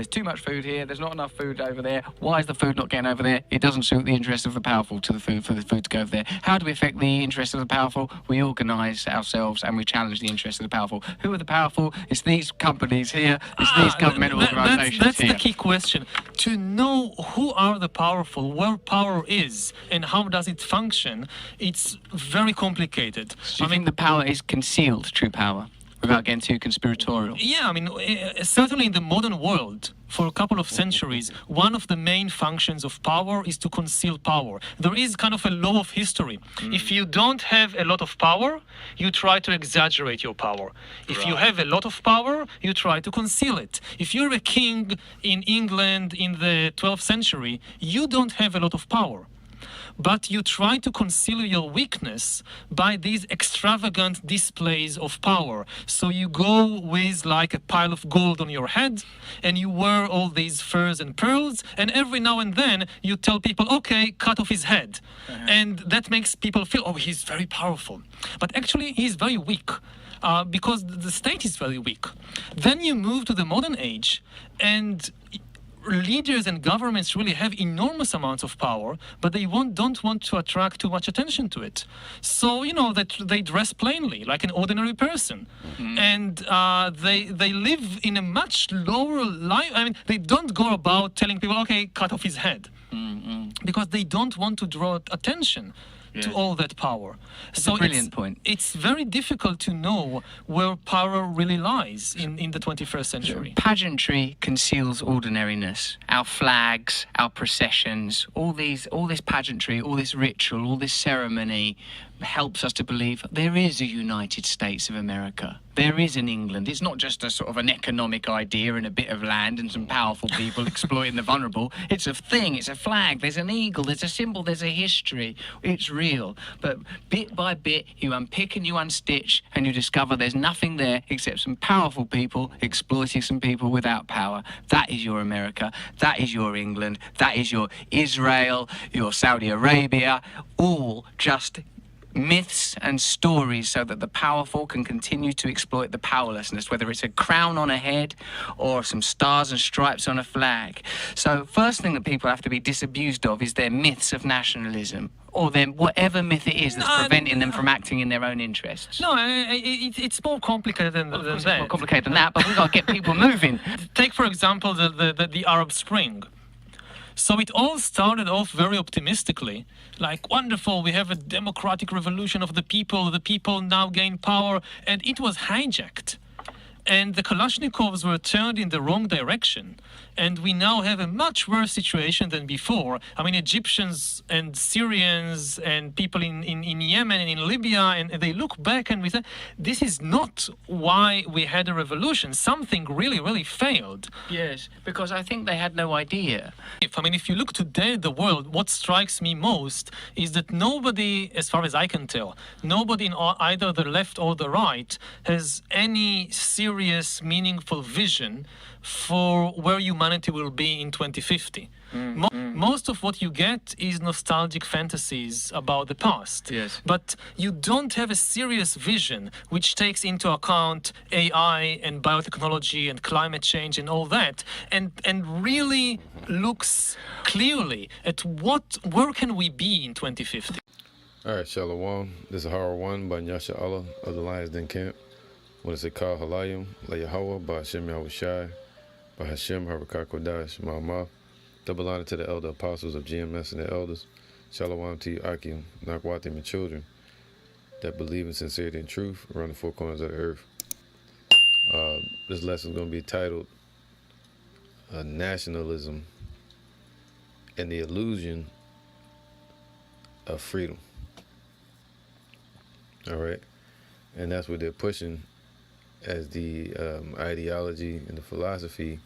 there's too much food here, there's not enough food over there. Why is the food not getting over there? It doesn't suit the interests of the powerful for the food to go over there. How do we affect the interests of the powerful? We organise ourselves and we challenge the interests of the powerful. Who are the powerful? It's these companies here, it's these governmental organisations that's here. the key question. To know who are the powerful, where power is, and how does it function, it's very complicated. Do you think the power is concealed, true power, without getting too conspiratorial? Yeah, I mean, certainly in the modern world, for a couple of centuries, one of the main functions of power is to conceal power. There is kind of a law of history. If you don't have a lot of power, you try to exaggerate your power. If you have a lot of power, you try to conceal it. If you're a king in England in the 12th century, you don't have a lot of power. But you try to conceal your weakness by these extravagant displays of power. So you go with like a pile of gold on your head, and you wear all these furs and pearls, and every now and then you tell people, okay, cut off his head. And that makes people feel, oh, he's very powerful. But actually, he's very weak. Because the state is very weak. Then you move to the modern age, and leaders and governments really have enormous amounts of power, but they don't want to attract too much attention to it. So, you know, that they dress plainly, like an ordinary person. And they live in a much lower life. I mean, they don't go about telling people, okay, cut off his head. Because they don't want to draw attention to all that power. That's a brilliant point. It's very difficult to know where power really lies in the 21st century. Pageantry conceals ordinariness. Our flags, our processions, all this pageantry, all this ritual, all this ceremony helps us to believe there is a United States of America. There is an England. It's not just a sort of an economic idea and a bit of land and some powerful people exploiting the vulnerable. It's a thing. It's a flag. There's an eagle. There's a symbol. There's a history. It's real. But bit by bit, you unpick and you unstitch and you discover there's nothing there except some powerful people exploiting some people without power. That is your America. That is your England. That is your Israel, your Saudi Arabia, all just myths and stories so that the powerful can continue to exploit the powerlessness, whether it's a crown on a head or some stars and stripes on a flag. So first thing that people have to be disabused of is their myths of nationalism, or then whatever myth it is that's preventing them from acting in their own interests. No, it's more complicated than that. It's more complicated than that, but we've got to get people moving. Take, for example, the Arab Spring. So it all started off very optimistically, like, wonderful, we have a democratic revolution of the people now gain power, and it was hijacked. And the Kalashnikovs were turned in the wrong direction. And we now have a much worse situation than before. I mean, Egyptians and Syrians and people in Yemen and in Libya, and they look back and we say, this is not why we had a revolution. Something really, really failed. Yes, because I think they had no idea. If you look today at the world, what strikes me most is that nobody, as far as I can tell, nobody in either the left or the right has any serious, meaningful vision for where humanity will be in 2050. Most of what you get is nostalgic fantasies about the past. Yes. But you don't have a serious vision which takes into account AI and biotechnology and climate change and all that, and really looks clearly at where can we be in 2050. All right, Shalom. This is Hara 1 by Nyasha Allah of the Lions Den Camp. What is it called? Halayim, La Yahweh, by Hashem Yahushai, by Hashem Harakah Kodash, Ma'amah. Double honor to the elder apostles of GMS and the elders. Shalom to you, Akim, Nakwatim, and children that believe in sincerity and truth around the four corners of the earth. This lesson is going to be titled Nationalism and the Illusion of Freedom. All right. And that's what they're pushing as the ideology and the philosophy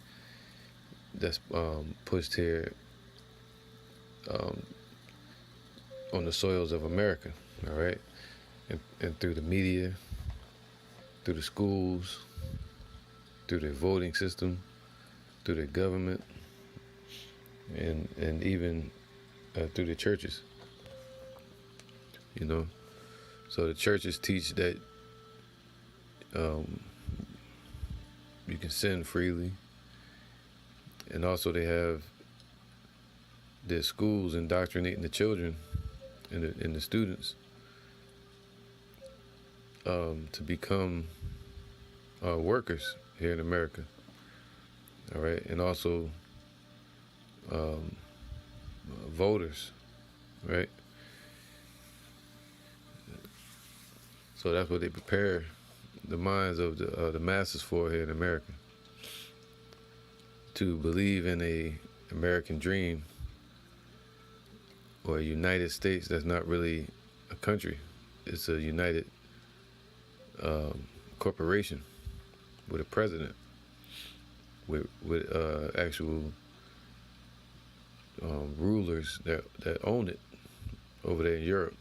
that's pushed here on the soils of America, all right? And through the media, through the schools, through the voting system, through the government, and even through the churches, you know? So the churches teach that you can sin freely, And also they have their schools indoctrinating the children and the students to become workers here in America. All right, and also voters, right? So that's what they prepare the minds of the masses for here in America, to believe in a American dream or a United States that's not really a country. It's a united corporation with a president, with actual rulers that own it over there in Europe.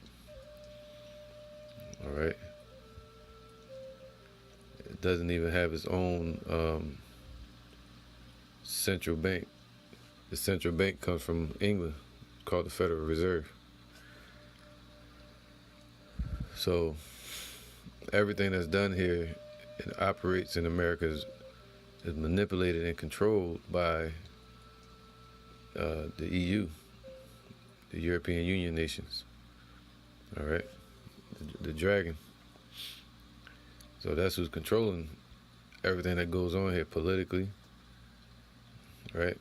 All right. It doesn't even have its own central bank. The central bank comes from England, called the Federal Reserve. So everything that's done here and operates in America is manipulated and controlled by the EU, the European Union nations. All right, the dragon. So that's who's controlling everything that goes on here politically, right?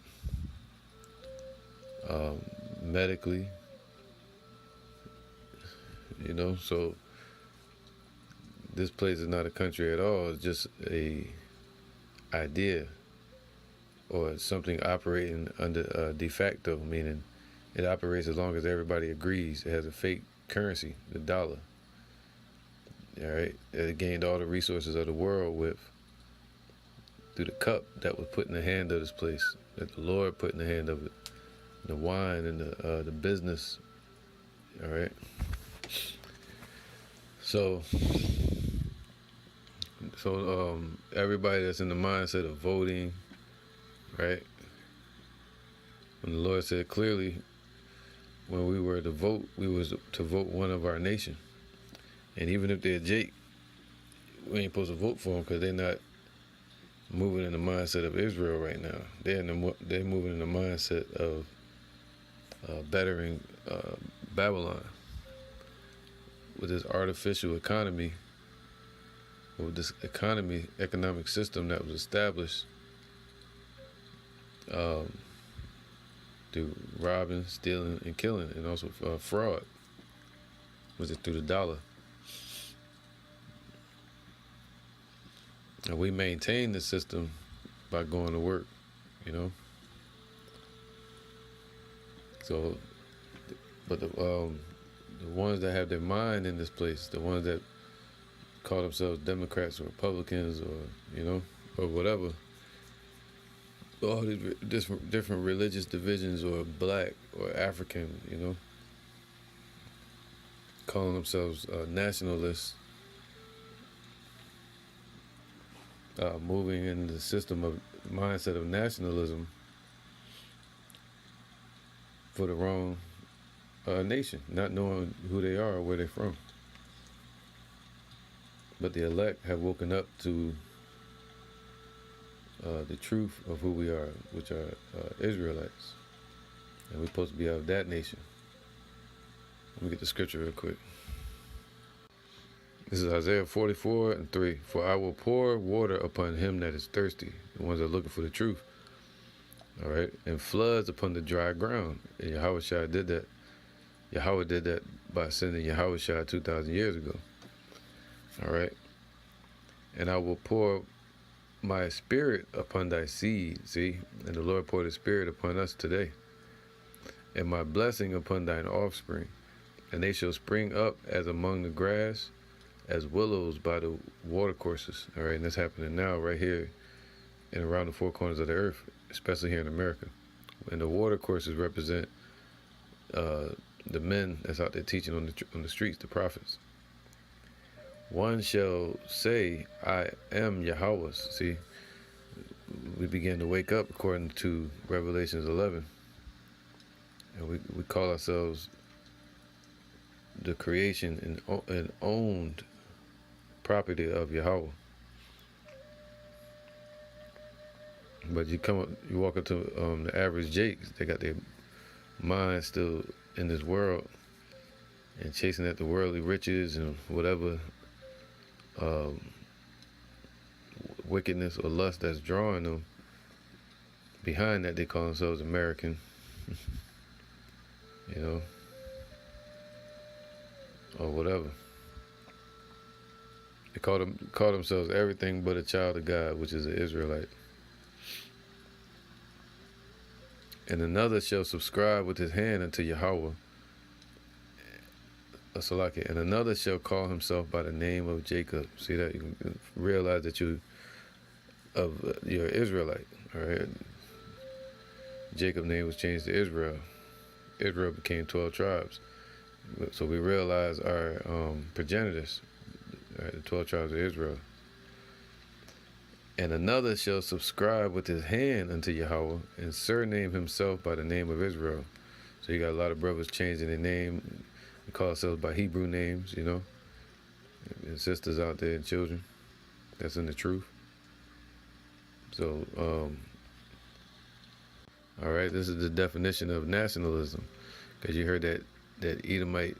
Medically, you know. So this place is not a country at all. It's just a idea or something operating under de facto, meaning it operates as long as everybody agrees. It has a fake currency, the dollar. All right, it gained all the resources of the world through the cup that was put in the hand of this place, that the Lord put in the hand of it, the wine and the business. All right. So everybody that's in the mindset of voting, right? When the Lord said clearly, when we were to vote, we was to vote one of our nation. And even if they're Jake, we ain't supposed to vote for them because they're not moving in the mindset of Israel right now. They're moving in the mindset of bettering Babylon with this artificial economy, with this economic system that was established through robbing, stealing, and killing, and also fraud, which is through the dollar. And we maintain the system by going to work, you know. So, but the ones that have their mind in this place, the ones that call themselves Democrats or Republicans or, you know, or whatever, all these different religious divisions, or black or African, you know, calling themselves nationalists, moving in the system of mindset of nationalism for the wrong nation, not knowing who they are or where they're from. But the elect have woken up to the truth of who we are, which are Israelites, and we're supposed to be of that nation. Let me get the scripture real quick. This is Isaiah 44:3. For I will pour water upon him that is thirsty, the ones that are looking for the truth. All right, and floods upon the dry ground. And Yahweh did that. Yahweh did that by sending Yahweh 2,000 years ago. All right, and I will pour my spirit upon thy seed. See, and the Lord poured his spirit upon us today, and my blessing upon thine offspring, and they shall spring up as among the grass, as willows by the watercourses. All right, and that's happening now right here and around the four corners of the earth, especially here in America. And the watercourses represent the men that's out there teaching on the streets, the prophets. One shall say, I am Yahweh. See, we begin to wake up according to Revelations 11. And we call ourselves the creation and owned property of Yahweh. But you walk up to the average Jakes, they got their mind still in this world and chasing at the worldly riches and whatever um, wickedness or lust that's drawing them. Behind that, they call themselves American, you know, or whatever. They call themselves everything but a child of God, which is an Israelite. And another shall subscribe with his hand unto Yahweh, Salaki, and another shall call himself by the name of Jacob. See that? You can realize that you're Israelite. All right. Jacob's name was changed to Israel. Israel became 12 tribes. So we realize our progenitors, right, the 12 tribes of Israel. And another shall subscribe with his hand unto Yahweh and surname himself by the name of Israel. So you got a lot of brothers changing their name. We call ourselves by Hebrew names, you know. And sisters out there and children. That's in the truth. So, all right, this is the definition of nationalism. Because you heard that Edomite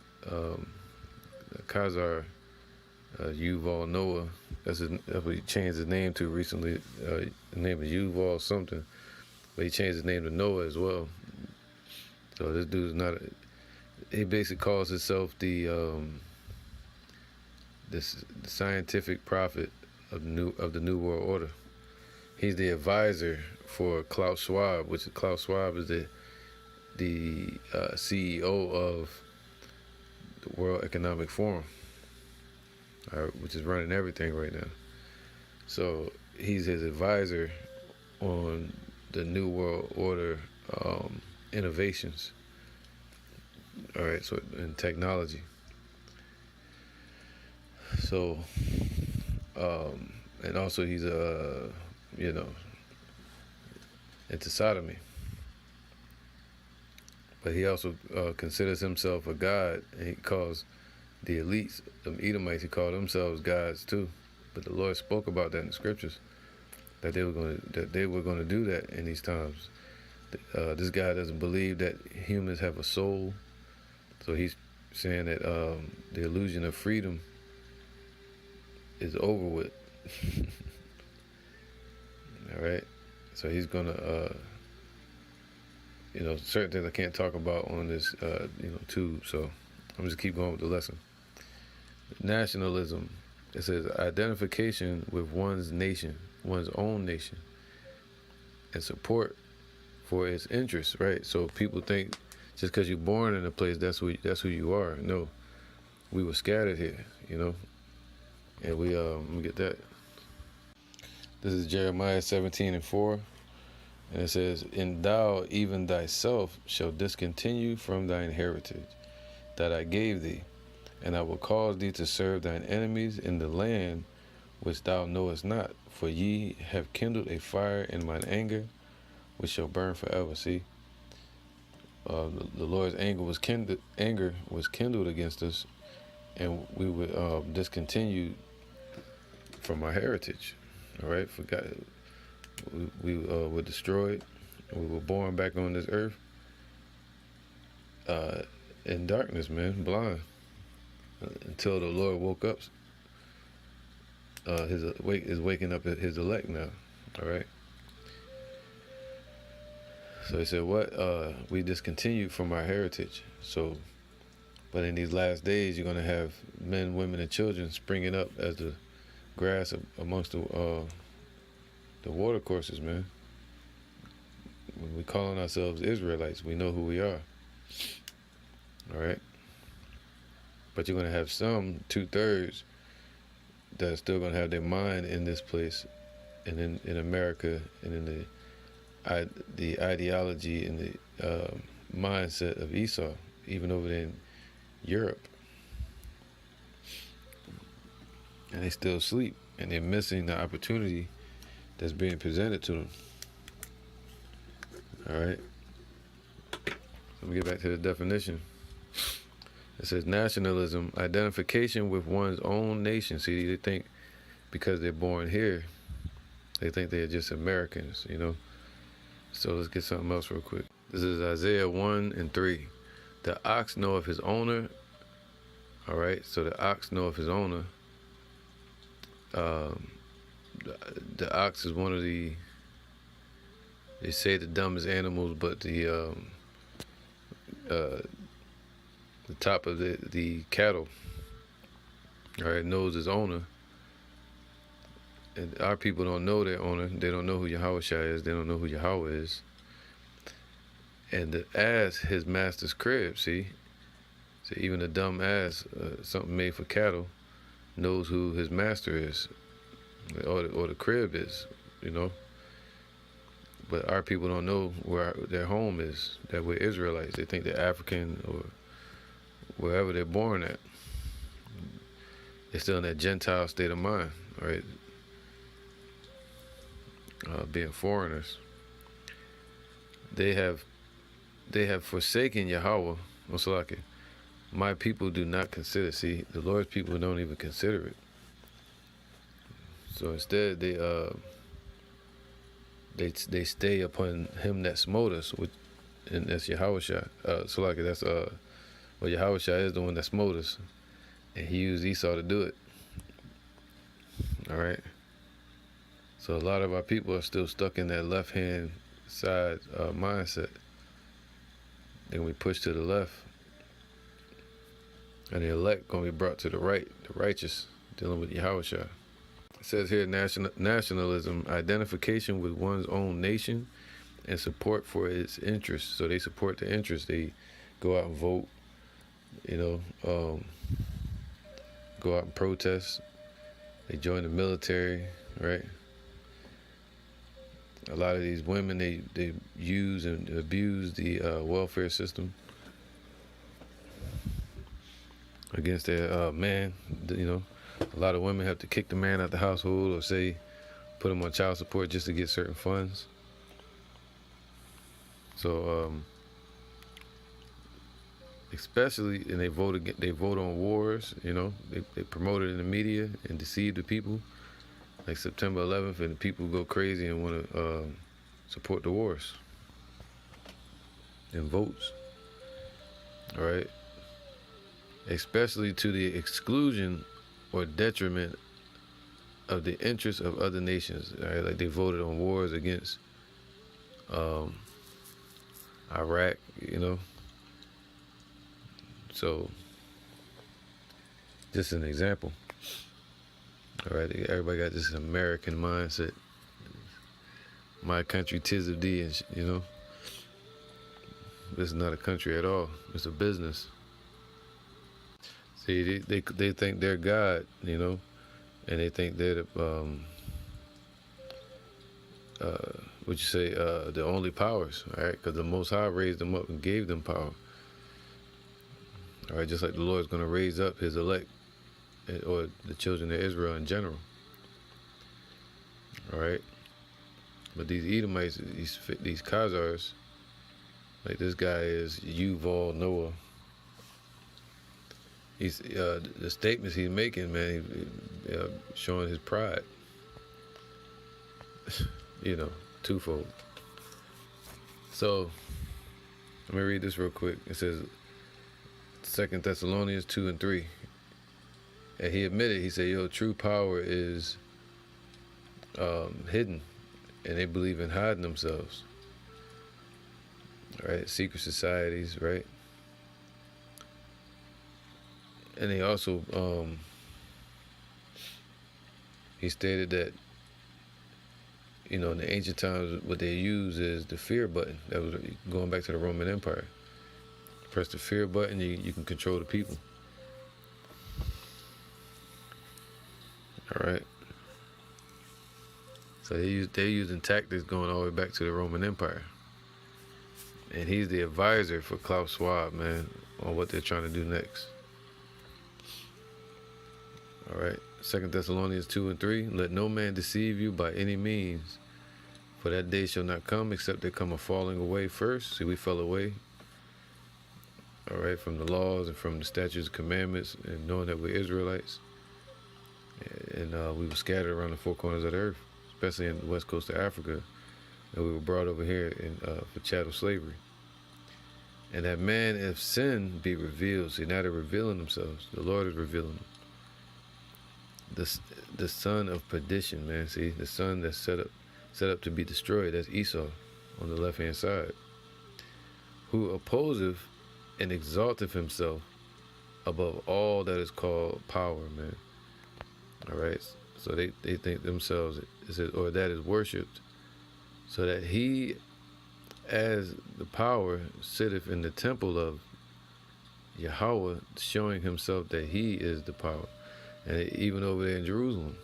Khazar Yuval Noah, that's what he changed his name to recently. His name is Yuval something, but he changed his name to Noah as well. So this dude is not. He basically calls himself the scientific prophet of the New World Order. He's the advisor for Klaus Schwab, which Klaus Schwab is the CEO of the World Economic Forum, which is running everything right now. So he's his advisor on the New World Order innovations. All right, so in technology. So, and also he's into sodomy. But he also considers himself a god, and he calls the elites, the Edomites, he called themselves gods too. But the Lord spoke about that in the scriptures, that they were going to do that in these times. This guy doesn't believe that humans have a soul, so he's saying that the illusion of freedom is over with. All right, so he's gonna, certain things I can't talk about on this, tube. So I'm just keep going with the lesson. Nationalism. It says identification with one's nation, one's own nation, and support for its interests. Right. So people think just because you're born in a place, that's who you are. No, we were scattered here. And we let me get that. This is Jeremiah 17:4, and it says, "And thou even thyself shall discontinue from thine heritage that I gave thee, and I will cause thee to serve thine enemies in the land which thou knowest not. For ye have kindled a fire in mine anger, which shall burn forever." See, the Lord's anger was kindled against us, and we would discontinue from our heritage. All right, forgot we were destroyed. We were born back on this earth in darkness, man, blind, until the Lord woke up. Is waking up his elect now. All right. So he said, "What we discontinued from our heritage." So, but in these last days, you're gonna have men, women, and children springing up as the grass amongst the water courses, man. When we calling ourselves Israelites, we know who we are. All right. But you're gonna have some 2/3 that are still gonna have their mind in this place, and in America, and in the ideology and the mindset of Esau, even over there in Europe. And they still sleep, and they're missing the opportunity that's being presented to them. All right. Let me get back to the definition. It says nationalism, identification with one's own nation. See, they think because they're born here, They think they're just Americans, you know. So let's get something else real quick. This is Isaiah 1:3. The ox knoweth his owner. All right, so the ox knoweth his owner. The ox is one of the, they say, the dumbest animals, but the top of the cattle, all right, knows his owner. And our people don't know their owner. They don't know who Yahushua is. They don't know who Yahweh is. And the ass, his master's crib, see? So even a dumb ass, something made for cattle, knows who his master is, or the crib is, you know. But our people don't know where their home is, that we're Israelites. They think they're African or wherever they're born at. They're still in that Gentile state of mind, right? Being foreigners. They have forsaken Yahweh. Osalaki. My people do not consider. See, the Lord's people don't even consider it. So instead, they stay upon him that smote us, and that's Yahushua. So that's well, Yahushua is the one that smote us, and he used Esau to do it. All right. So a lot of our people are still stuck in that left-hand side mindset. Then we push to the left, and the elect gonna be brought to the right, the righteous, dealing with Yahushua. It says here, nationalism, identification with one's own nation, and support for its interests. So they support the interests. They go out and vote, you know, go out and protest. They join the military, right? A lot of these women, they use and abuse the welfare system against their man. You know, a lot of women have to kick the man out the household, or say put him on child support just to get certain funds. So especially, and they vote on wars. You know, they promote it in the media and deceive the people. Like September 11th, and people go crazy and want to support the wars and votes. All right, especially to the exclusion or detriment of the interests of other nations. All right, like they voted on wars against Iraq. You know, so just an example. All right, everybody got this American mindset. My country, 'tis of thee, and you know, this is not a country at all. It's a business. See, they think they're God, you know, and they think they're the the only powers, all right? Because the Most High raised them up and gave them power. All right, just like the Lord's going to raise up His elect, or the children of Israel in general. All right, but these Edomites, these Khazars, like this guy is Yuval Noah. He's the statements he's making, man, showing his pride. You know, twofold. So let me read this real quick. It says 2 Thessalonians 2:3. And he admitted, he said, yo, true power is hidden, and they believe in hiding themselves. Right? Secret societies, right? And they also, he stated that, you know, in the ancient times, what they use is the fear button. That was going back to the Roman Empire. Press the fear button, you can control the people. All right. So they're using tactics going all the way back to the Roman Empire. And he's the advisor for Klaus Schwab, man, on what they're trying to do next. All right. 2 Thessalonians 2:3. Let no man deceive you by any means, for that day shall not come except there come a falling away first. See, we fell away. All right, from the laws and from the statutes and commandments, and knowing that we're Israelites. And we were scattered around the four corners of the earth. especially in the west coast of Africa, and we were brought over here for chattel slavery. And that man, if sin be revealed, see, now they're revealing themselves. The Lord is revealing them. The son of perdition, man. See, the son that's set up to be destroyed. That's Esau on the left-hand side, who opposeth and exalteth himself above all that is called power, man. All right. So they think themselves, or that is worshipped, so that he, as the power, sitteth in the temple of Yahweh, showing himself that he is the power. And even over there in Jerusalem,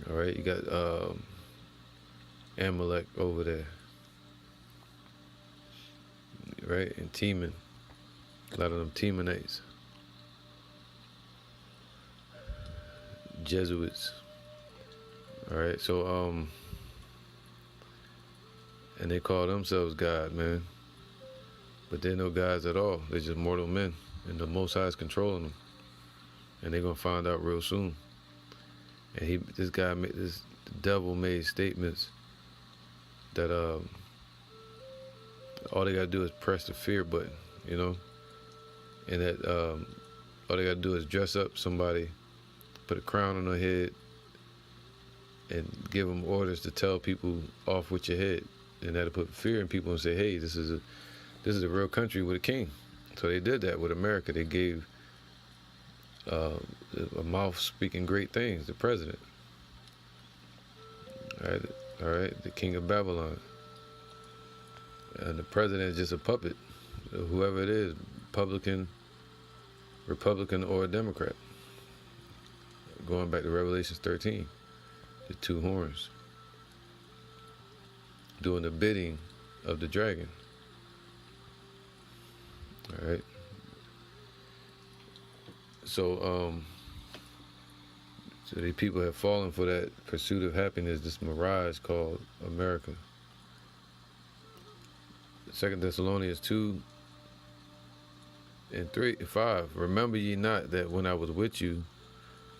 all right, you got Amalek over there, right, and Teman, a lot of them Temanites, Jesuits, all right, so and they call themselves God, man, but they're no gods at all. They're just mortal men, and the Most High is controlling them, and they're gonna find out real soon. And this devil made statements that all they gotta do is press the fear button, you know, and that all they gotta do is dress up somebody, put a crown on their head, and give them orders to tell people off with your head, and that'll put fear in people and say, hey, this is a real country with a king. So they did that with America. They gave a mouth speaking great things, the president. All right, the king of Babylon. And the president is just a puppet, whoever it is, Republican or a Democrat. Going back to Revelation 13, the two horns, doing the bidding of the dragon. All right. So these people have fallen for that pursuit of happiness, this mirage called America. 2 Thessalonians 2 and 5. Remember ye not that when I was with you,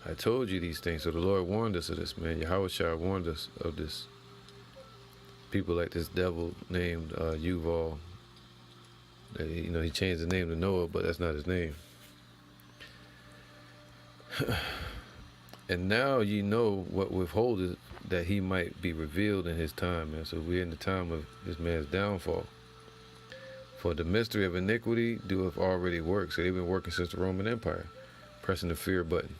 I told you these things. So the Lord warned us of this, man. Yahushua warned us of this. People like this devil named Yuval. You know, he changed the name to Noah, but that's not his name. And now ye know what withholdeth, that he might be revealed in his time, man. So we're in the time of this man's downfall. For the mystery of iniquity doeth already work. So they've been working since the Roman Empire, pressing the fear button,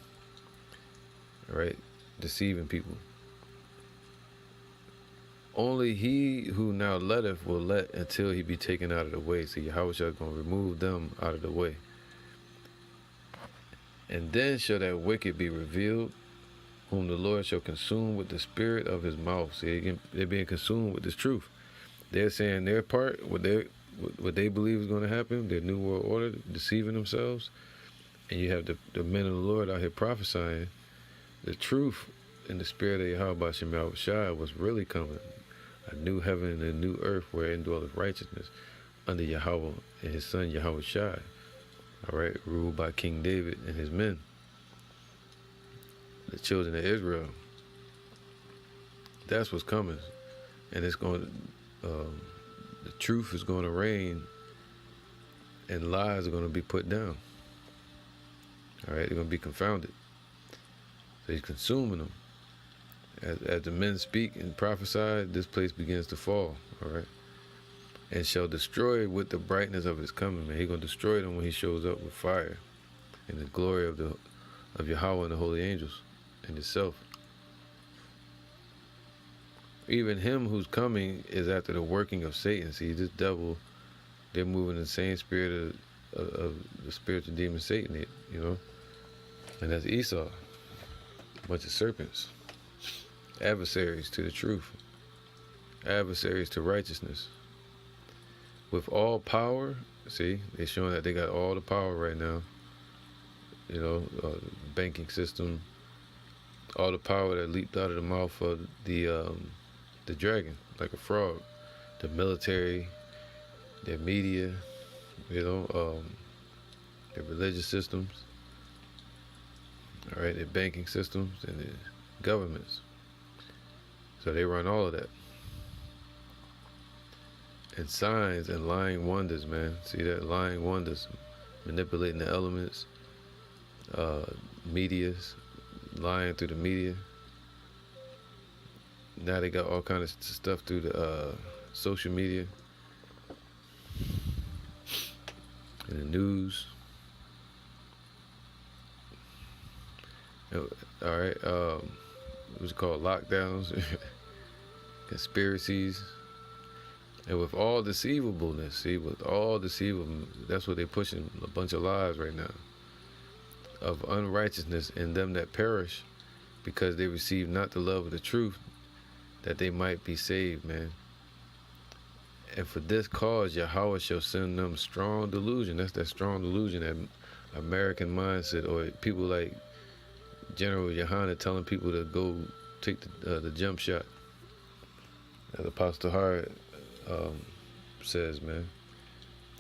all right, deceiving people. Only he who now letteth will let until he be taken out of the way. So Yahweh is going to remove them out of the way. And then shall that wicked be revealed, whom the Lord shall consume with the spirit of his mouth. See, they're being consumed with this truth. They're saying their part, what they believe is going to happen, their new world order, deceiving themselves. And you have the men of the Lord out here prophesying the truth in the spirit of Yahweh Shem Shai was really coming. A new heaven and a new earth wherein dwelleth righteousness under Yahweh and his son Yahweh Shai. All right, ruled by King David and his men, the children of Israel. That's what's coming, and it's going to, the truth is going to reign, and lies are going to be put down. All right, they're going to be confounded. So he's consuming them. As the men speak and prophesy, this place begins to fall. All right. And shall destroy with the brightness of his coming, man. He's going to destroy them when he shows up with fire and the glory of Yahweh and the holy angels and himself. Even him who's coming is after the working of Satan. See, this devil, they're moving in the same spirit of the spiritual demon Satan, you know. And that's Esau. A bunch of serpents. Adversaries to the truth. Adversaries to righteousness. With all power, see, they're showing that they got all the power right now. You know, banking system, all the power that leaped out of the mouth of the dragon, like a frog. The military, their media, you know, their religious systems, all right, their banking systems, and their governments. So they run all of that. And signs and lying wonders, man. See that? Lying wonders. Manipulating the elements. Medias. Lying through the media. Now they got all kind of stuff through the social media. And the news. All right. What's it called? Lockdowns. Conspiracies. And with all deceivableness, see, with all deceivable, that's what they're pushing, a bunch of lies right now, of unrighteousness in them that perish, because they receive not the love of the truth, that they might be saved, man. And for this cause, Yahweh shall send them strong delusion. That's that strong delusion, that American mindset, or people like General Yohana telling people to go take the jump shot. As Apostle Hart says, man.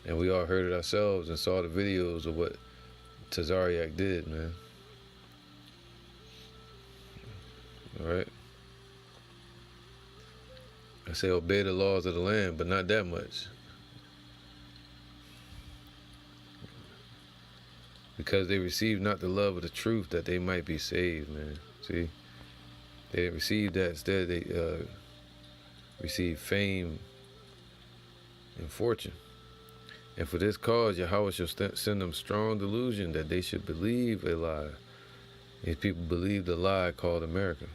And we all heard it ourselves and saw the videos of what Tazariak did, man. All right. I say obey the laws of the land, but not that much. Because they received not the love of the truth, that they might be saved, man. See? They didn't receive that. Instead, they received fame and fortune. And for this cause, Yahweh shall send them strong delusion, that they should believe a lie. These people believed a lie called America.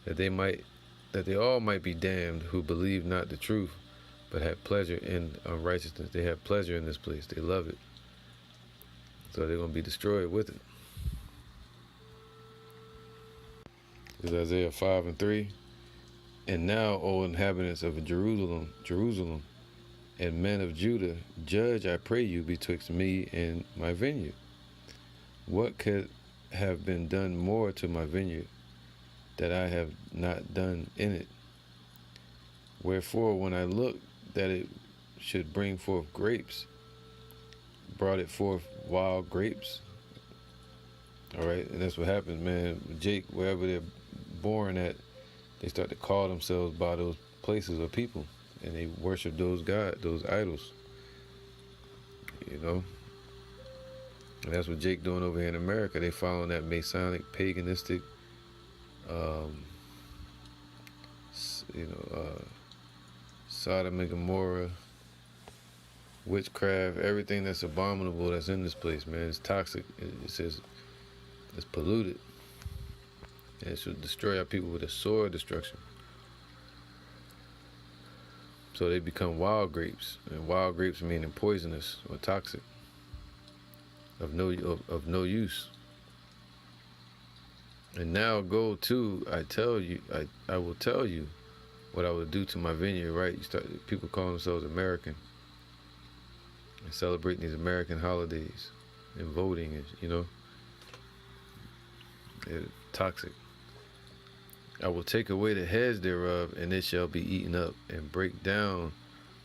That they all might be damned who believe not the truth, but have pleasure in unrighteousness. They have pleasure in this place. They love it. So they're going to be destroyed with it. This is Isaiah 5:3. And now, O inhabitants of Jerusalem, and men of Judah, judge, I pray you, betwixt me and my vineyard. What could have been done more to my vineyard, that I have not done in it? Wherefore, when I looked that it should bring forth grapes, brought it forth wild grapes. All right, and that's what happens, man. Jake, wherever they're born at, they start to call themselves by those places or people, and they worship those gods, those idols. You know, and that's what Jake doing over here in America. They following that Masonic, paganistic, Sodom and Gomorrah, witchcraft, everything that's abominable that's in this place, man. It's toxic. It says it's polluted. And it should destroy our people with a sword destruction. So they become wild grapes. And wild grapes meaning poisonous or toxic. Of no use. And now go to, I will tell you what I will do to my vineyard, right? You start, people calling themselves American and celebrating these American holidays and voting, you know. They're toxic. I will take away the heads thereof, and it shall be eaten up, and break down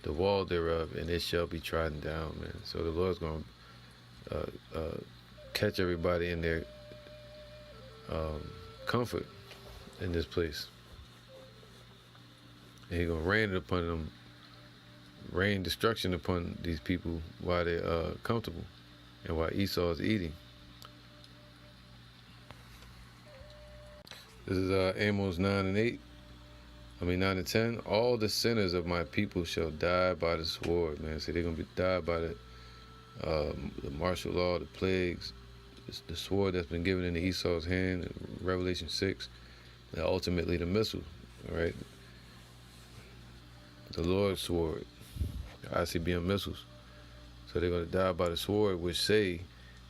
the wall thereof, and it shall be trodden down, man. So the Lord's going to catch everybody in their comfort in this place. And He's going to rain it upon them, rain destruction upon these people while they're comfortable, and while Esau is eating. This is Amos 9 and 10. All the sinners of my people shall die by the sword, man. See, they're going to die by the martial law, the plagues, the sword that's been given into Esau's hand in Revelation 6, and ultimately the missile, all right? The Lord's sword, the ICBM missiles. So they're going to die by the sword, which say,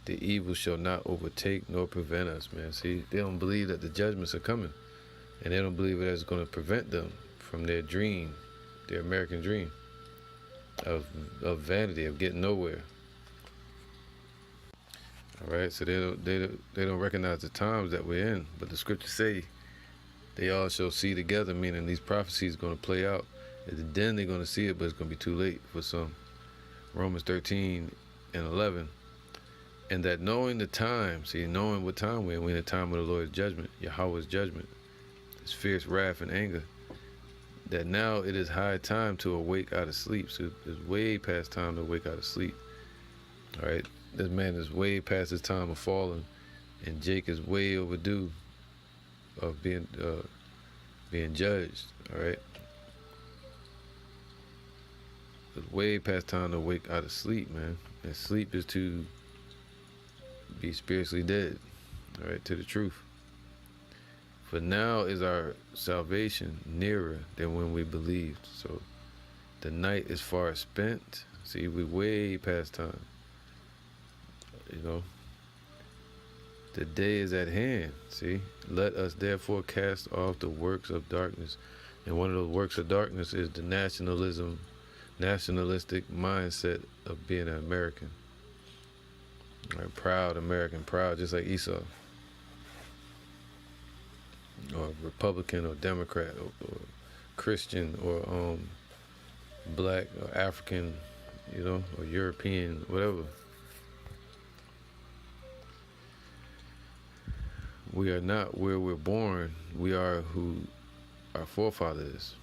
the evil shall not overtake nor prevent us, man. See, they don't believe that the judgments are coming. And they don't believe that it's going to prevent them from their dream, their American dream of vanity, of getting nowhere. All right, so they don't recognize the times that we're in. But the scriptures say they all shall see together, meaning these prophecies are going to play out. Then they're going to see it, but it's going to be too late for some. Romans 13 and 11. And that knowing the time, see, knowing what time we're in the time of the Lord's judgment, Yahweh's judgment, his fierce wrath and anger, that now it is high time to awake out of sleep. So it's way past time to wake out of sleep. All right, this man is way past his time of falling, and Jake is way overdue of being judged. All right, it's way past time to wake out of sleep, man. And sleep is to be spiritually dead, all right, to the truth. For now is our salvation nearer than when we believed. So the night is far spent. See, we way past time. You know, the day is at hand. See, let us therefore cast off the works of darkness. And one of those works of darkness is the nationalistic mindset of being an American. Right, proud American, proud, just like Esau, or Republican, or Democrat, or Christian, or black, or African, you know, or European, whatever. We are not where we're born. We are who our forefather is.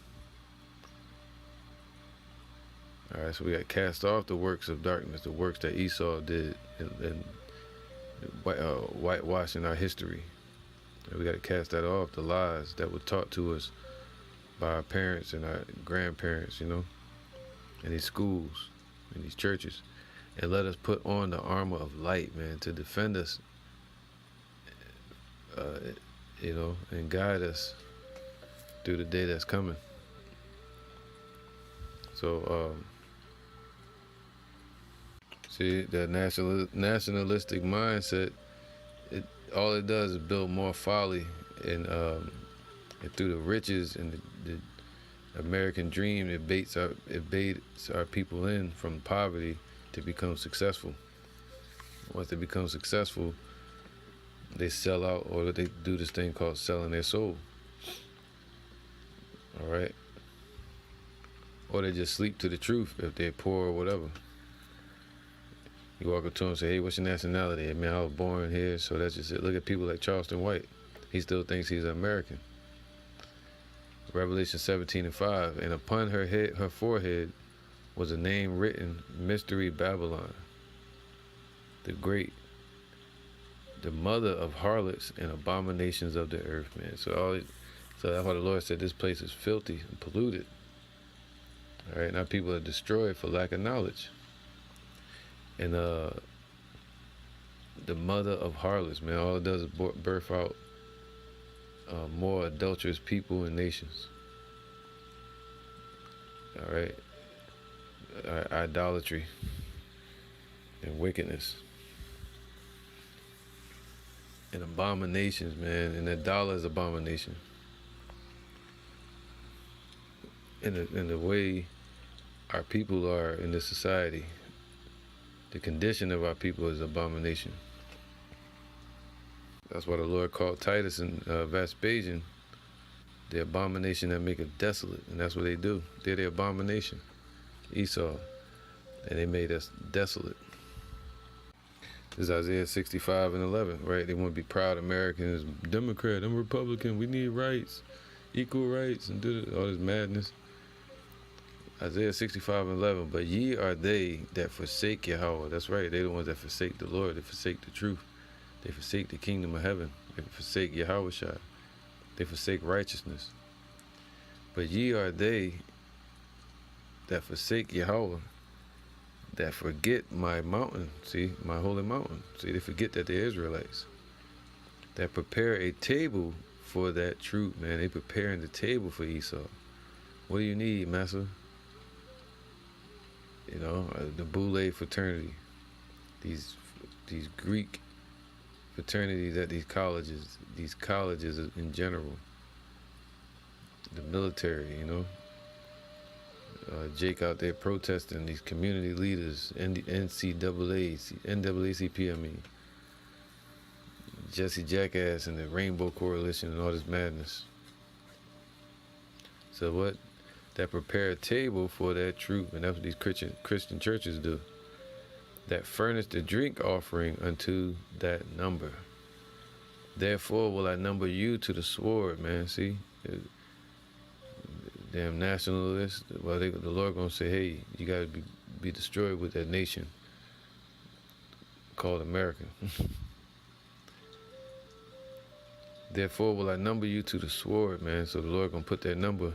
All right, so we got cast off the works of darkness, the works that Esau did, and whitewashing our history. And we got to cast that off, the lies that were taught to us by our parents and our grandparents, you know, in these schools, in these churches. And let us put on the armor of light, man, to defend us, you know, and guide us through the day that's coming. So, see, that nationalistic mindset, all it does is build more folly, and through the riches and the American dream, it baits our people in from poverty to become successful. Once they become successful, they sell out, or they do this thing called selling their soul. All right, or they just sleep to the truth if they're poor or whatever. You walk up to him and say, hey, what's your nationality? Hey, man, I was born here, so that's just it. Look at people like Charleston White. He still thinks he's an American. Revelation 17:5, and upon her forehead was a name written, Mystery Babylon, the Great, the mother of harlots and abominations of the earth, man. So that's why the Lord said this place is filthy and polluted. All right, now people are destroyed for lack of knowledge. And the mother of harlots, man, all it does is birth out more adulterous people and nations. All right, idolatry and wickedness and abominations, man. And the dollar is abomination. In the way our people are in this society, the condition of our people is abomination. That's why the Lord called Titus and Vespasian the abomination that maketh desolate. And that's what they do. They're the abomination. Esau. And they made us desolate. This is Isaiah 65:11, right? They want to be proud Americans, Democrat, I'm Republican, we need rights, equal rights, and do all this madness. Isaiah 65:11, but ye are they that forsake Yahweh. That's right, they're the ones that forsake the Lord. They forsake the truth. They forsake the kingdom of heaven. They forsake Yahweh. They forsake righteousness. But ye are they that forsake Yahweh, that forget my mountain, see, my holy mountain. See, they forget that they're Israelites. That prepare a table for that truth, man. They preparing the table for Esau. What do you need, Massa? You know, the Boule fraternity, these Greek fraternities at these colleges in general, the military, you know, Jake out there protesting, these community leaders, NAACP, I mean, Jesse Jackass and the Rainbow Coalition and all this madness. So what? That prepare a table for that truth, and that's what these Christian churches do. that furnish the drink offering unto that number. Therefore will I number you to the sword, man. See? Damn nationalists. Well, the Lord gonna say, hey, you gotta be destroyed with that nation called America. Therefore will I number you to the sword, man. So the Lord gonna put that number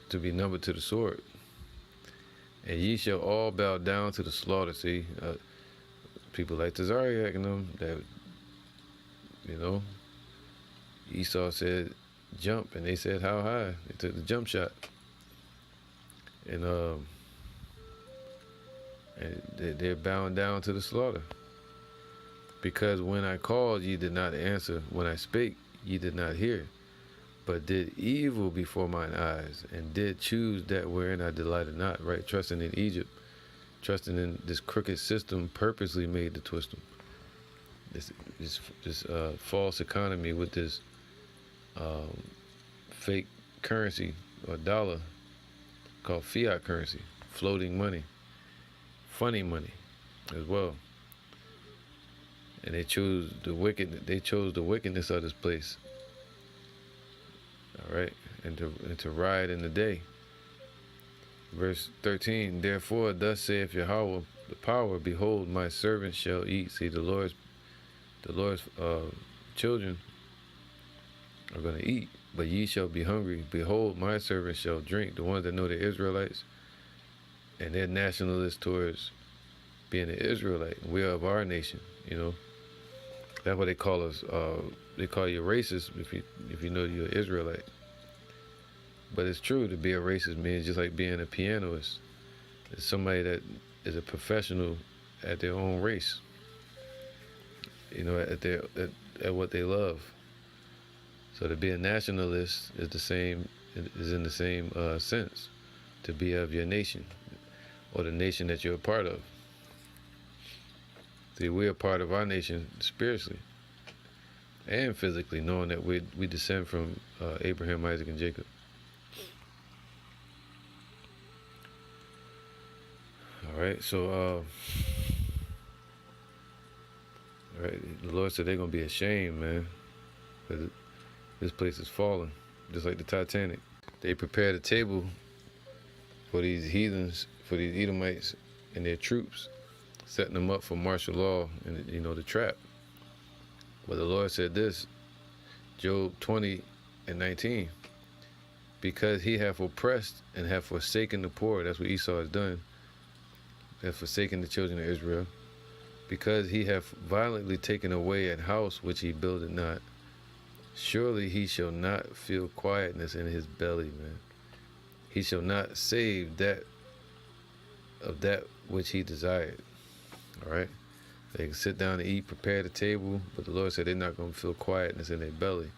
to be numbered to the sword. And ye shall all bow down to the slaughter. See, people like Tazariak and them, that, you know, Esau said jump, and they said how high. They took the jump shot. And they're bowing down to the slaughter. Because when I called, ye did not answer. When I spake, ye did not hear. But did evil before mine eyes, and did choose that wherein I delighted not, right? Trusting in Egypt, trusting in this crooked system purposely made to twist them. This false economy with this fake currency or dollar called fiat currency, floating money, funny money as well. And they chose the wickedness of this place. All right, and to ride in the day. Verse 13, therefore thus saith Yahweh the power, behold, my servant shall eat. See, the Lord's children are going to eat, but ye shall be hungry. Behold, my servant shall drink. The ones that know the Israelites, and they're nationalists towards being an Israelite. We are of our nation, you know. That's what they call us. They call you racist if you know you're an Israelite. But it's true, to be a racist means just like being a pianist. It's somebody that is a professional at their own race. You know, at what they love. So to be a nationalist is in the same sense. To be of your nation, or the nation that you're a part of. See, we're a part of our nation spiritually and physically, knowing that we descend from Abraham, Isaac, and Jacob. All right, so all right, the Lord said they're gonna be ashamed, man, because this place is falling, just like the Titanic. They prepared a table for these heathens, for these Edomites and their troops, setting them up for martial law and, you know, the trap. But the Lord said this, Job 20:19, because he hath oppressed and hath forsaken the poor. That's what Esau has done. Hath forsaken the children of Israel. Because he hath violently taken away an house which he builded not. Surely he shall not feel quietness in his belly, man. He shall not save that of that which he desired. All right, they can sit down and eat, prepare the table, but the Lord said they're not going to feel quietness in their belly.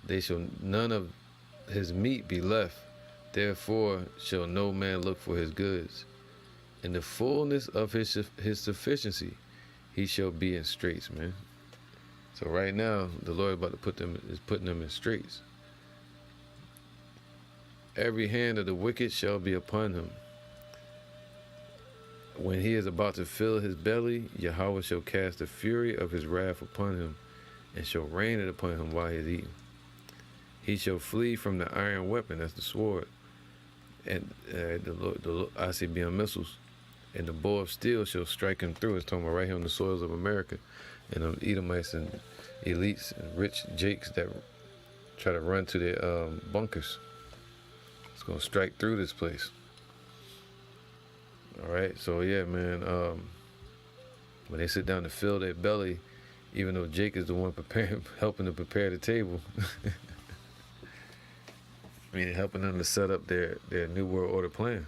They shall none of his meat be left. Therefore shall no man look for his goods. In the fullness of his sufficiency, he shall be in straits, man. So right now, the Lord is putting them in straits. Every hand of the wicked shall be upon him. When he is about to fill his belly, Yahweh shall cast the fury of his wrath upon him, and shall rain it upon him while he is eating. He shall flee from the iron weapon, that's the sword, and the ICBM missiles, and the bow of steel shall strike him through. It's talking about right here on the soils of America, and them Edomites and elites and rich jakes that try to run to their bunkers. It's gonna strike through this place. All right, so yeah, man, when they sit down to fill their belly, even though Jake is the one helping to prepare the table, I mean, helping them to set up their New World Order plan.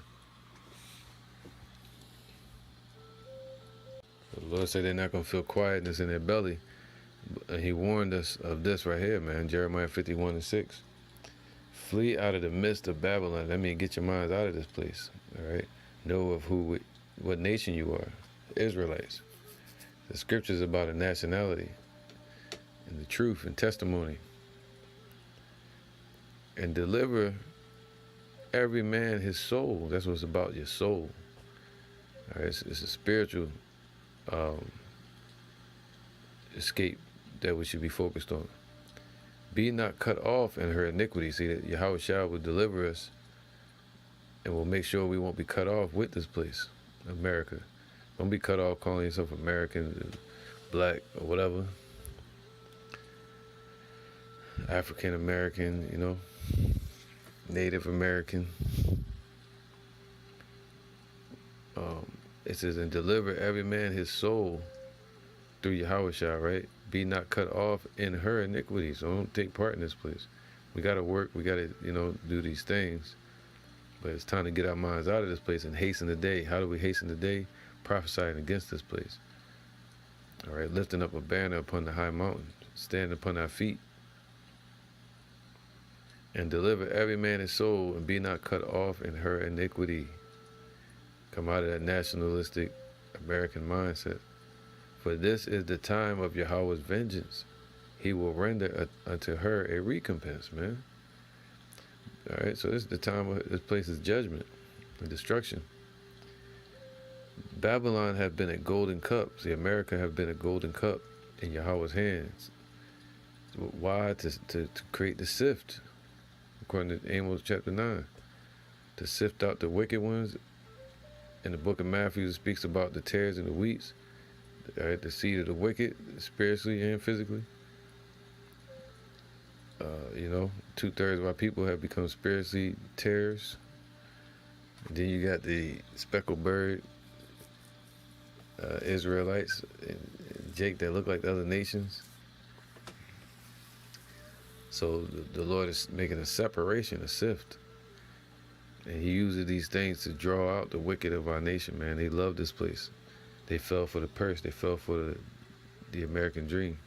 The Lord said they're not going to feel quietness in their belly. And he warned us of this right here, man, Jeremiah 51:6. Flee out of the midst of Babylon. That means get your minds out of this place, all right? Know of what nation you are, Israelites. The scriptures about a nationality and the truth and testimony. And deliver every man his soul. That's what it's about, your soul. All right, it's a spiritual escape that we should be focused on. Be not cut off in her iniquity. See that Yahweh Shah will deliver us and will make sure we won't be cut off with this place, America. Don't be cut off calling yourself American, black, or whatever. African American, you know, Native American. It says, and deliver every man his soul through Yahweh Shah, right? Be not cut off in her iniquity. So don't take part in this place. We got to work. We got to, you know, do these things. But it's time to get our minds out of this place and hasten the day. How do we hasten the day? Prophesying against this place. All right, lifting up a banner upon the high mountain, standing upon our feet. And deliver every man his soul, and be not cut off in her iniquity. Come out of that nationalistic American mindset. For this is the time of Yahweh's vengeance. He will render unto her a recompense, man. All right, so this is the time of this place's judgment and destruction. Babylon have been a golden cup. See, America have been a golden cup in Yahweh's hands. Why? To create the sift, according to Amos chapter 9. To sift out the wicked ones. In the book of Matthew, it speaks about the tares and the wheats. All right, the seed of the wicked, spiritually and physically. You know, 2/3 of our people have become spiritually tares. And then you got the speckled bird Israelites, and Jake that look like the other nations. So the Lord is making a separation, a sift. And he uses these things to draw out the wicked of our nation, man. They love this place. They fell for the purse. They fell for the American dream,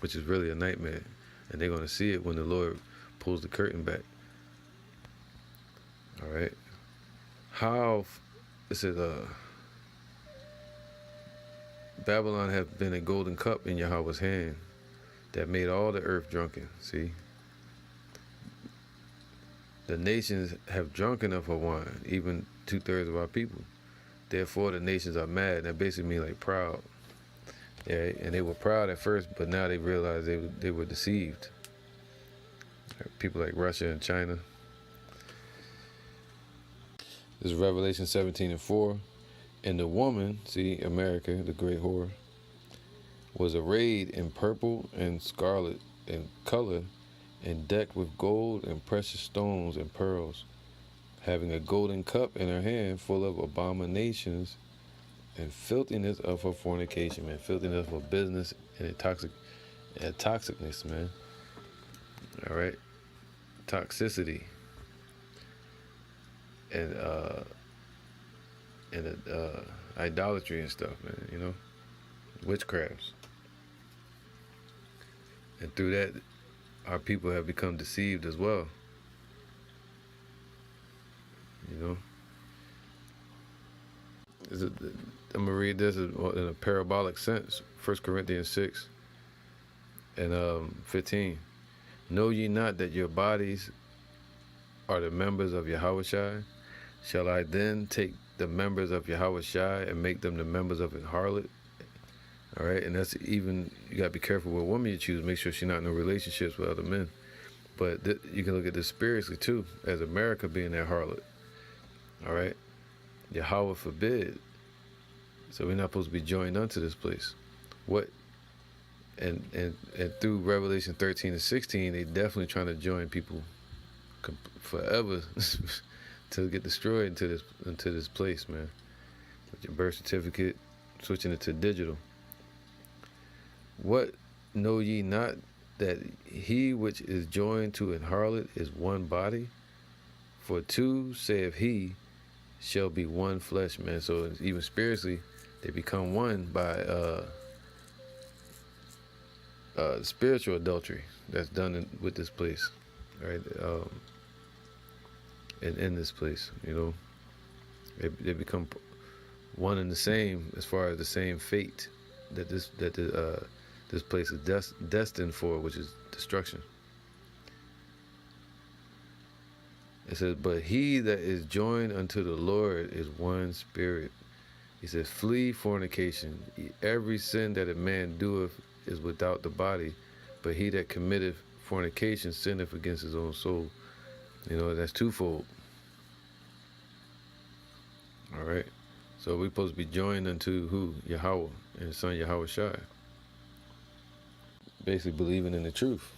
which is really a nightmare. And they're going to see it when the Lord pulls the curtain back. All right. How, it says, Babylon have been a golden cup in Yahweh's hand that made all the earth drunken. See? The nations have drunk enough of wine, even 2/3 of our people. Therefore, the nations are mad. That basically means like proud. Yeah, and they were proud at first, but now they realize they were deceived. People like Russia and China. This is Revelation 17:4. And the woman, see, America, the great whore, was arrayed in purple and scarlet in color, and decked with gold and precious stones and pearls, having a golden cup in her hand full of abominations and filthiness of her fornication, man. Filthiness of her business and toxicness, man. All right. Toxicity. And idolatry and stuff, man, you know. Witchcrafts. And through that, our people have become deceived as well. You know. I'm going to read this in a parabolic sense. 1 Corinthians 6 and 15. Know ye not that your bodies are the members of Yahushua? Shall I then take the members of Yahushua and make them the members of an harlot? All right, and that's even, you got to be careful what woman you choose. Make sure she's not in no relationships with other men. But you can look at this spiritually too, as America being that harlot. All right, Yahweh forbid. So we're not supposed to be joined unto this place. What? And through Revelation 13 and 16, they definitely trying to join people forever to get destroyed into this place, man. With your birth certificate, switching it to digital. What know ye not that he which is joined to an harlot is one body? For two, saith he, shall be one flesh, man. So even spiritually, they become one by spiritual adultery that's done with this place, right? In this place, you know, they become one and the same as far as the same fate that this place is destined for, which is destruction. It says, but he that is joined unto the Lord is one spirit. He says, flee fornication. Every sin that a man doeth is without the body, but he that committeth fornication sinneth against his own soul. You know, that's twofold. All right. So we're supposed to be joined unto who? Yahweh and his son Yahweh Shai. Basically believing in the truth.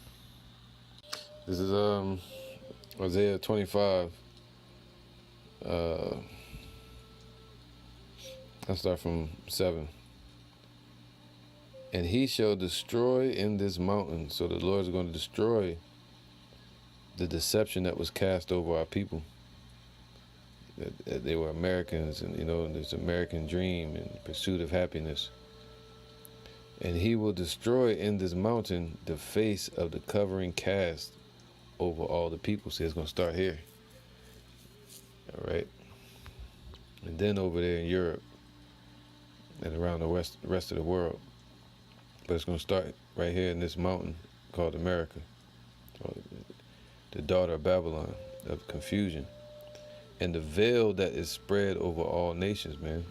This is Isaiah 25. I'll start from 7. And he shall destroy in this mountain. So the Lord is going to destroy the deception that was cast over our people. That they were Americans, and you know, this American dream and pursuit of happiness. And he will destroy in this mountain the face of the covering cast over all the people. See, it's going to start here. All right. And then over there in Europe and around the rest of the world. But it's going to start right here in this mountain called America. The daughter of Babylon, of confusion. And the veil that is spread over all nations, man.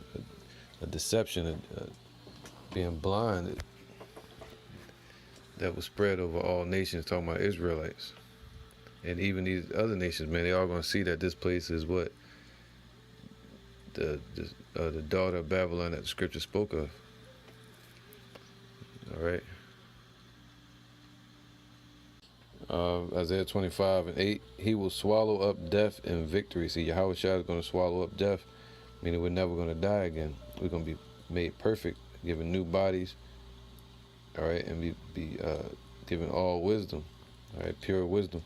A deception, being blind, that was spread over all nations, talking about Israelites. And even these other nations, man, they all going to see that this place is what? The daughter of Babylon that the scripture spoke of. All right. Isaiah 25:8, he will swallow up death in victory. See, Yahweh Shai is going to swallow up death, meaning we're never going to die again. We're going to be made perfect, given new bodies, all right, and be given all wisdom, all right, pure wisdom.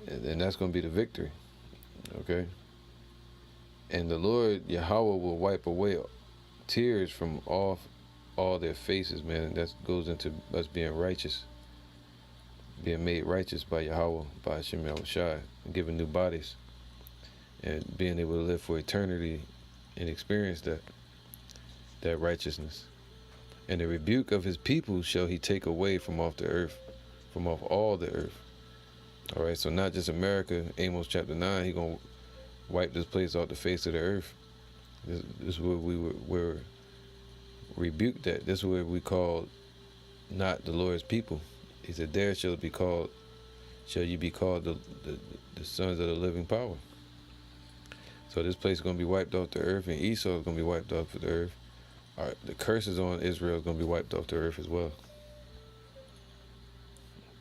And that's going to be the victory, okay? And the Lord, Yahweh, will wipe away tears from off all their faces, man. And that goes into us being righteous, being made righteous by Yahweh, by Hashem Yahushai, and given new bodies, and being able to live for eternity and experience that righteousness. And the rebuke of his people shall he take away from off the earth, from off all the earth. All right, so not just America. Amos chapter 9, he gonna wipe this place off the face of the earth. This is where we were rebuked at. This is where we called not the Lord's people. He said, there shall you be called the sons of the living power. So this place is going to be wiped off the earth, and Esau is going to be wiped off the earth. All right, the curses on Israel is going to be wiped off the earth as well.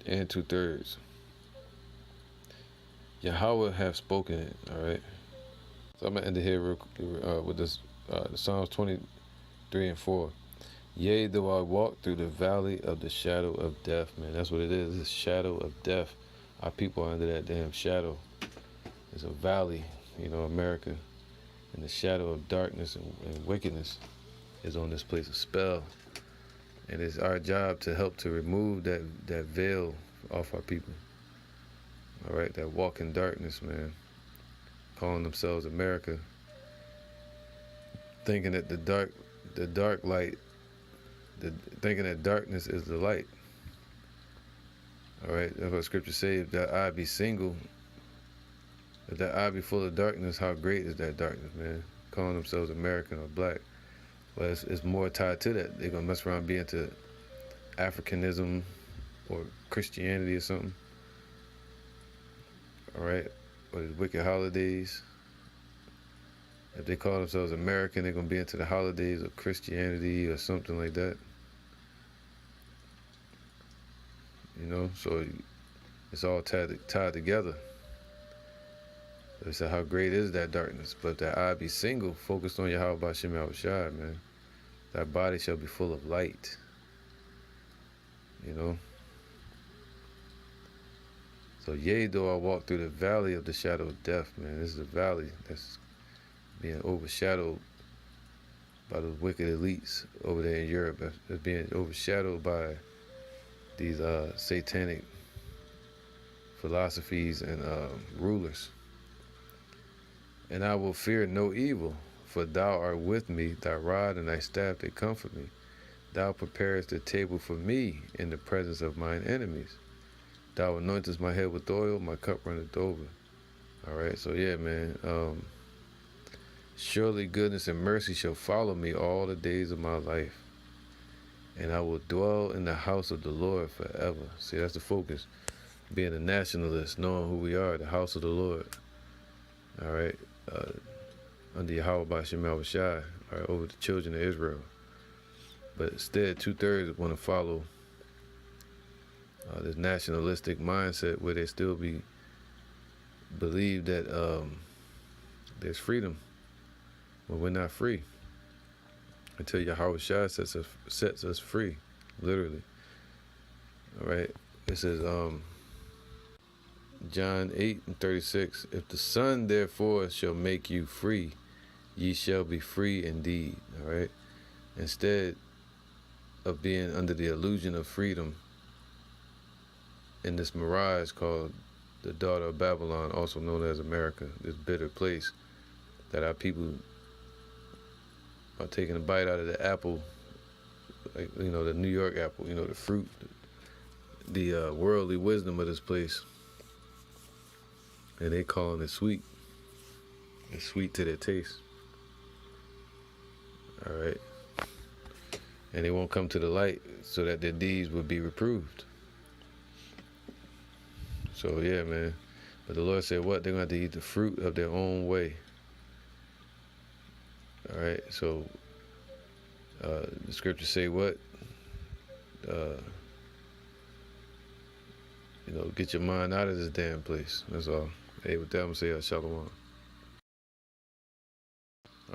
And 2/3. Yahweh have spoken it, all right? So I'm going to end it here with this, Psalms 23:4. Yea, though I walk through the valley of the shadow of death, man. That's what it is. It's a shadow of death. Our people are under that damn shadow. It's a valley, you know, America. And the shadow of darkness and wickedness is on this place of spell. And it's our job to help to remove that veil off our people. All right, that walk in darkness, man. Calling themselves America. Thinking that the dark light, thinking that darkness is the light. All right, that's what scripture says. If that eye be single, if that eye be full of darkness, how great is that darkness, man? Calling themselves American or black. Well, it's more tied to that. They're going to mess around being into Africanism or Christianity or something. All right, or the wicked holidays. If they call themselves American, they're going to be into the holidays of Christianity or something like that. You know, so it's all tied together. They said, how great is that darkness? But if that eye be single, focused on Yahweh B'Shem Yahushai, man, that body shall be full of light. You know? So, yea, though I walk through the valley of the shadow of death, man, this is a valley that's being overshadowed by those wicked elites over there in Europe. That's being overshadowed by these satanic philosophies and rulers. And I will fear no evil, for thou art with me, thy rod and thy staff, they comfort me. Thou preparest the table for me in the presence of mine enemies. Thou anointest my head with oil, my cup runneth over. All right, so yeah, man. Surely goodness and mercy shall follow me all the days of my life, and I will dwell in the house of the Lord forever. See, that's the focus. Being a nationalist, knowing who we are, the house of the Lord. All right, under Yahweh Ba'Shem Yahushai, all right, over the children of Israel. But instead, 2/3 want to follow this nationalistic mindset where they still believe that there's freedom when we're not free until Yahweh Shai sets us free, literally. All right, it says John 8:36, if the Son therefore shall make you free, ye shall be free indeed. All right, instead of being under the illusion of freedom in this mirage called the daughter of Babylon, also known as America, this bitter place that our people are taking a bite out of the apple, like, you know, the New York apple, you know, the fruit, the worldly wisdom of this place, and they calling it sweet. It's sweet to their taste. All right, and they won't come to the light so that their deeds would be reproved. So yeah, man. But the Lord said what? They're going to have to eat the fruit of their own way. All right, so the scriptures say what? You know, get your mind out of this damn place. That's all. Hey, with that, I'm going to say Shalom.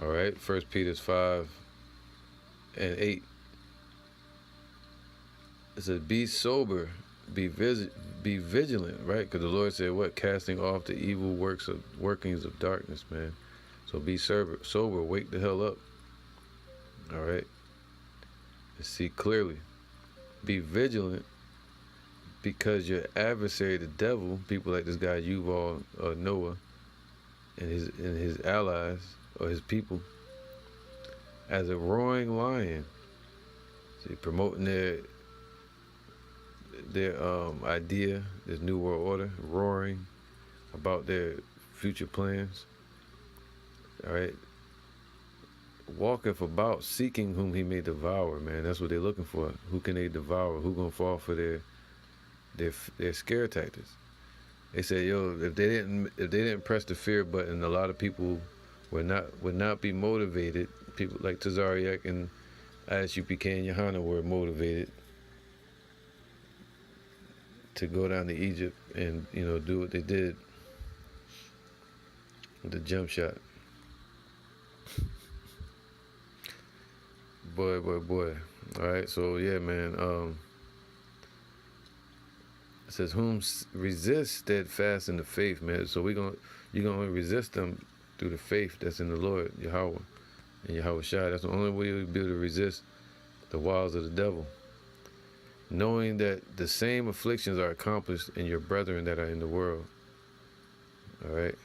All right, 1 Peter 5:8. It says, be sober, be vigilant, right? Because the Lord said what? Casting off the evil workings of darkness, man. So be sober, wake the hell up. All right. And see clearly. Be vigilant, because your adversary, the devil, people like this guy Yuval Noah and his allies or his people, as a roaring lion, see, promoting their idea, this new world order, roaring about their future plans. All right, walketh about seeking whom he may devour, man. That's what they're looking for. Who can they devour? Who gonna fall for their scare tactics? They say, yo, if they didn't press the fear button, a lot of people would not be motivated. People like Tazariak and ISUPK and Johanna were motivated to go down to Egypt and, you know, do what they did with the jump shot. Boy. All right, so yeah, man. It says, whom resist steadfast in the faith, man. So you're gonna resist them through the faith that's in the Lord, Yahweh, and Yahweh Shai. That's the only way you'll be able to resist the wiles of the devil. Knowing that the same afflictions are accomplished in your brethren that are in the world. All right.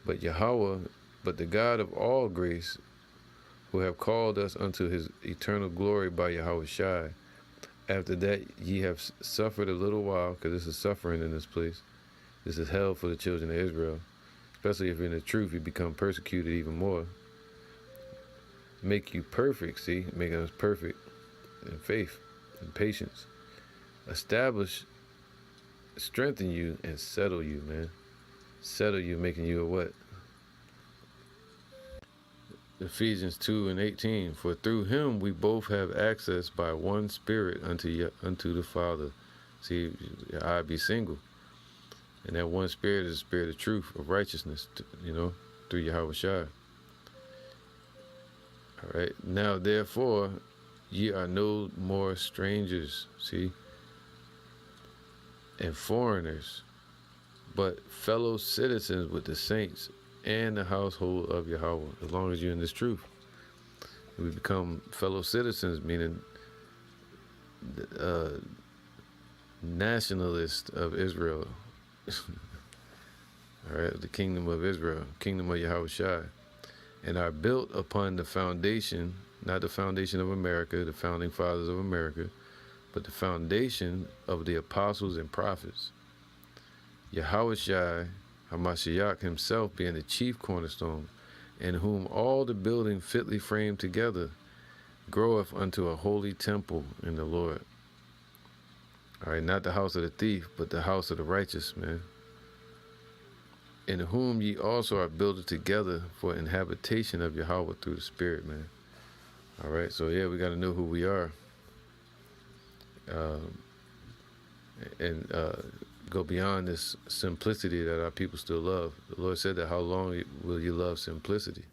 But the God of all grace, who have called us unto his eternal glory by Yahweh Shai, after that ye have suffered a little while, because this is suffering in this place. This is hell for the children of Israel. Especially if you're in the truth, you become persecuted even more. Make you perfect, see? Making us perfect in faith and patience. Establish, strengthen you, and settle you, man. Settle you, making you a what? Ephesians 2:18. For through him we both have access by one Spirit unto the Father. See, I be single. And that one Spirit is the Spirit of truth, of righteousness, you know, through Yahweh Shai. All right. Now, therefore, ye are no more strangers, see, and foreigners, but fellow citizens with the saints and the household of Yahweh. As long as you're in this truth, we become fellow citizens, meaning nationalists of Israel. All right, the kingdom of Israel, kingdom of Yahweh Shai, and are built upon the foundation, not the foundation of America, the founding fathers of America, but the foundation of the apostles and prophets. Yahushua Hamashiach himself being the chief cornerstone, in whom all the building fitly framed together groweth unto a holy temple in the Lord. All right, not the house of the thief, but the house of the righteous, man. In whom ye also are builded together for an habitation of Yahweh through the Spirit, man. All right, so yeah, we got to know who we are. And go beyond this simplicity that our people still love. The Lord said that, how long will you love simplicity?